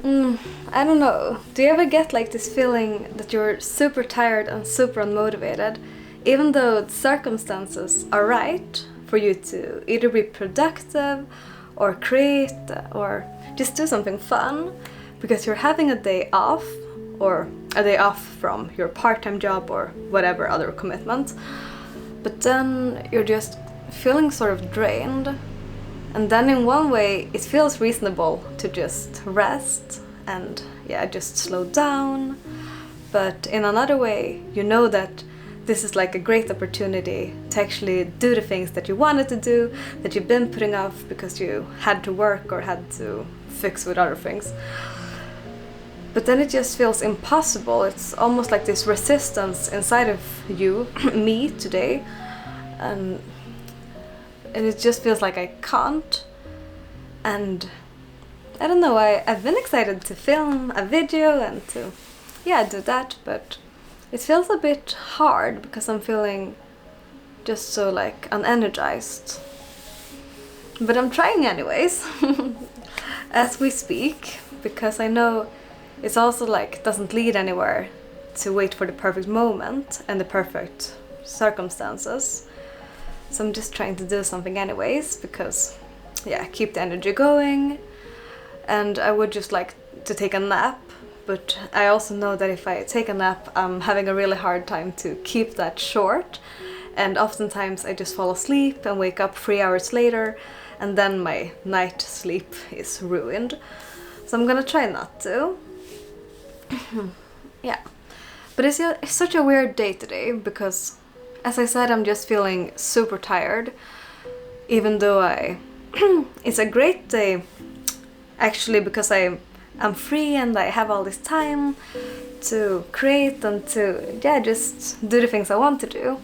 I don't know. Do you ever get like this feeling that you're super tired and super unmotivated, even though the circumstances are right for you to either be productive or create or just do something fun because you're having a day off or a day off from your part-time job or whatever other commitment, but then you're just feeling sort of drained. And then in one way it feels reasonable to just rest and just slow down. But in another way, you know that this is like a great opportunity to actually do the things that you wanted to do, that you've been putting off because you had to work or had to fix with other things. But then it just feels impossible. It's almost like this resistance inside of you, me today, and it just feels like I can't. And I don't know, I've been excited to film a video and to do that, but it feels a bit hard because I'm feeling just so like unenergized. But I'm trying anyways as we speak, because I know it's also like doesn't lead anywhere to wait for the perfect moment and the perfect circumstances. So I'm just trying to do something anyways because keep the energy going. And I would just like to take a nap, but I also know that if I take a nap I'm having a really hard time to keep that short, and oftentimes I just fall asleep and wake up 3 hours later, and then my night sleep is ruined. So I'm gonna try not to. But it's such a weird day today because, as I said, I'm just feeling super tired, even though it's a great day actually because I'm free and I have all this time to create and to just do the things I want to do.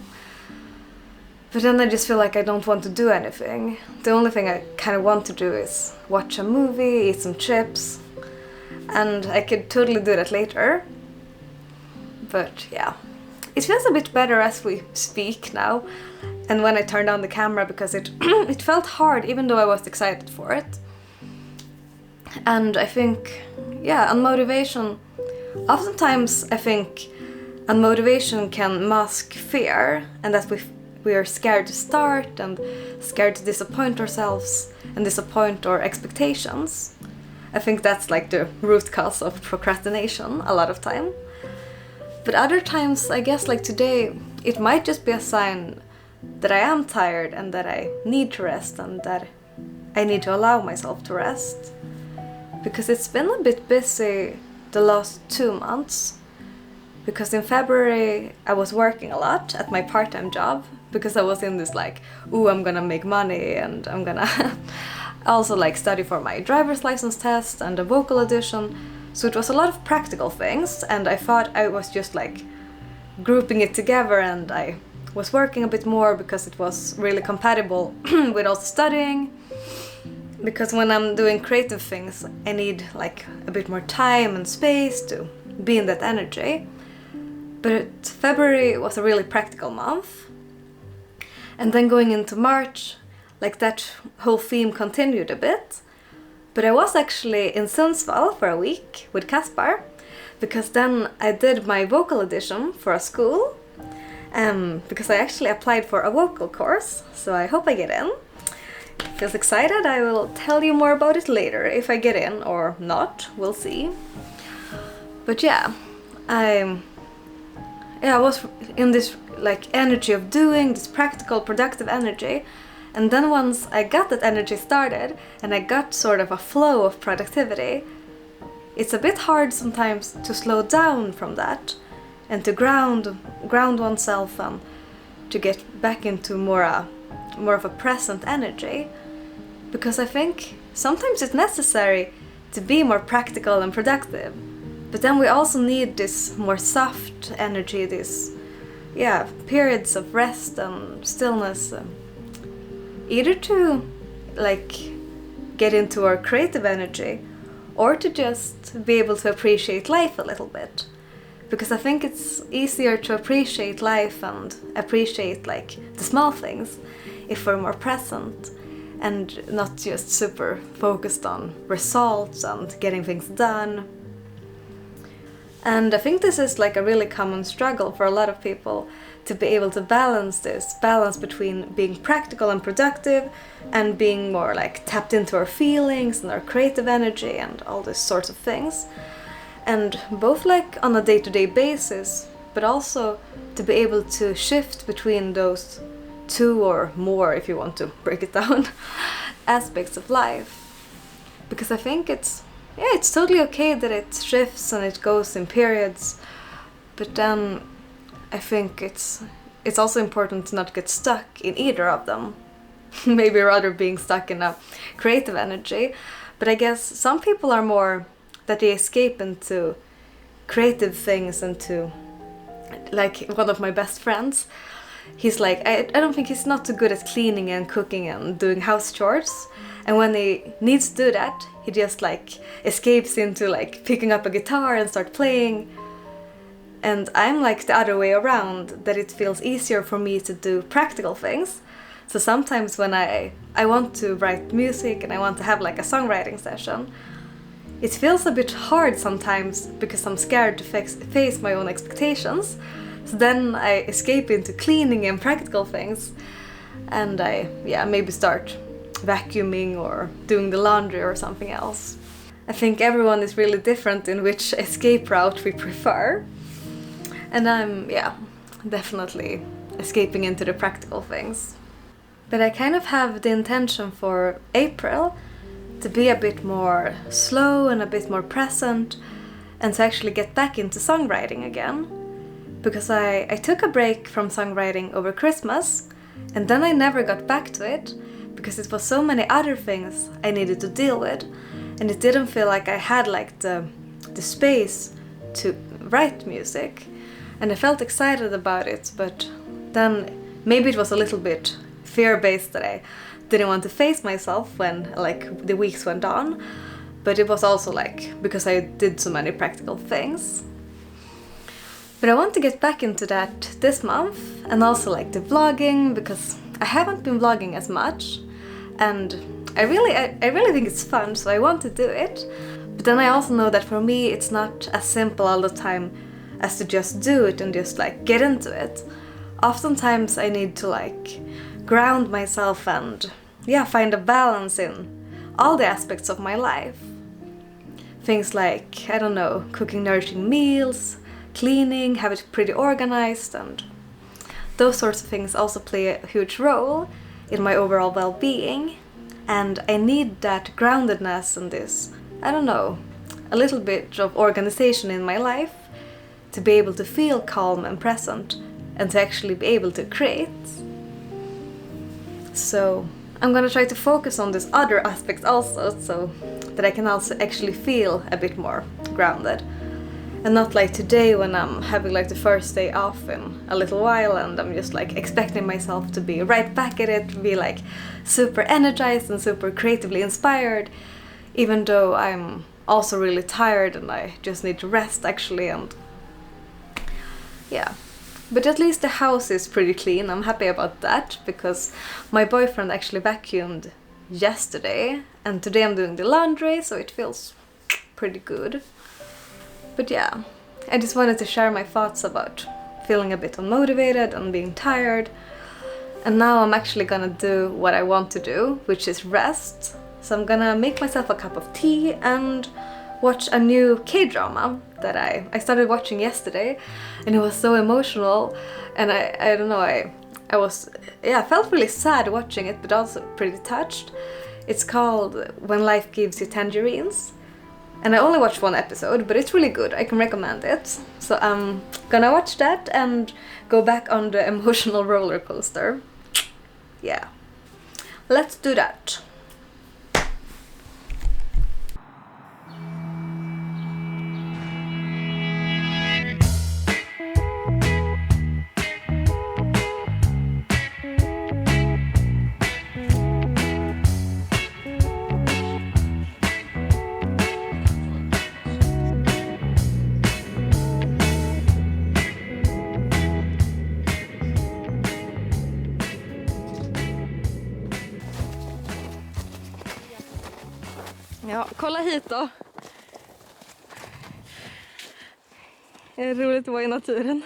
But then I just feel like I don't want to do anything. The only thing I kind of want to do is watch a movie, eat some chips, and I could totally do that later. But it feels a bit better as we speak now, and when I turned on the camera, because it it felt hard even though I was excited for it. And I think unmotivation, oftentimes I think unmotivation can mask fear, and that we are scared to start and scared to disappoint ourselves and disappoint our expectations. I think that's like the root cause of procrastination a lot of time. But other times, I guess like today, it might just be a sign that I am tired and that I need to rest and that I need to allow myself to rest. Because it's been a bit busy the last 2 months. Because in February I was working a lot at my part-time job because I was in this like, I'm gonna make money and I'm gonna also like study for my driver's license test and a vocal audition. So it was a lot of practical things, and I thought I was just like grouping it together, and I was working a bit more because it was really compatible with also studying. Because when I'm doing creative things, I need like a bit more time and space to be in that energy. But February was a really practical month. And then going into March, like that whole theme continued a bit. But I was actually in Sundsvall for a week with Kaspar, because then I did my vocal audition for a school, because I actually applied for a vocal course, so I hope I get in. Feels excited. I will tell you more about it later if I get in or not, we'll see. But I was in this like energy of doing, this practical, productive energy. And then once I got that energy started and I got sort of a flow of productivity, it's a bit hard sometimes to slow down from that and to ground oneself and to get back into more of a present energy. Because I think sometimes it's necessary to be more practical and productive. But then we also need this more soft energy, this periods of rest and stillness. Either to like get into our creative energy or to just be able to appreciate life a little bit. Because I think it's easier to appreciate life and appreciate like the small things if we're more present. and not just super focused on results and getting things done. And I think this is like a really common struggle for a lot of people, to be able to balance between being practical and productive and being more like tapped into our feelings and our creative energy and all these sorts of things. And both like on a day-to-day basis, but also to be able to shift between those two or more, if you want to break it down, aspects of life. Because I think it's totally okay that it shifts and it goes in periods, but then I think it's also important to not get stuck in either of them. Maybe rather being stuck in a creative energy. But I guess some people are more that they escape into creative things, and to, like one of my best friends, he's like, I don't think he's not too good at cleaning and cooking and doing house chores. And when he needs to do that, he just like escapes into like picking up a guitar and start playing. And I'm like the other way around, that it feels easier for me to do practical things. So sometimes when I want to write music and I want to have like a songwriting session, it feels a bit hard sometimes because I'm scared to face my own expectations. So then I escape into cleaning and practical things, and I maybe start vacuuming or doing the laundry or something else. I think everyone is really different in which escape route we prefer. And I'm, definitely escaping into the practical things. But I kind of have the intention for April to be a bit more slow and a bit more present, and to actually get back into songwriting again. Because I took a break from songwriting over Christmas, and then I never got back to it, because it was so many other things I needed to deal with, and it didn't feel like I had like the space to write music. And I felt excited about it, but then maybe it was a little bit fear-based that I didn't want to face myself when like the weeks went on, but it was also like because I did so many practical things. But I want to get back into that this month, and also like the vlogging, because I haven't been vlogging as much, and I really think it's fun, so I want to do it. But then I also know that for me it's not as simple all the time as to just do it and just like get into it. Oftentimes I need to like ground myself and find a balance in all the aspects of my life. Things like, I don't know, cooking nourishing meals, cleaning, have it pretty organized, and those sorts of things also play a huge role in my overall well-being. And I need that groundedness and this, I don't know, a little bit of organization in my life to be able to feel calm and present, and to actually be able to create. So I'm gonna try to focus on these other aspects also, so that I can also actually feel a bit more grounded. And not like today when I'm having like the first day off in a little while, and I'm just like expecting myself to be right back at it, to be like super energized and super creatively inspired, even though I'm also really tired and I just need to rest actually. And but at least the house is pretty clean. I'm happy about that, because my boyfriend actually vacuumed yesterday, and today I'm doing the laundry, so it feels pretty good. But I just wanted to share my thoughts about feeling a bit unmotivated and being tired. And now I'm actually gonna do what I want to do, which is rest. So I'm gonna make myself a cup of tea and watch a new K-drama that I started watching yesterday, and it was so emotional, and I don't know, I felt really sad watching it, but also pretty touched. It's called When Life Gives You Tangerines, and I only watched one episode, but it's really good. I can recommend it. So I'm gonna watch that and go back on the emotional roller coaster. Let's do that. Ja, kolla hit då. Det är roligt att vara i naturen.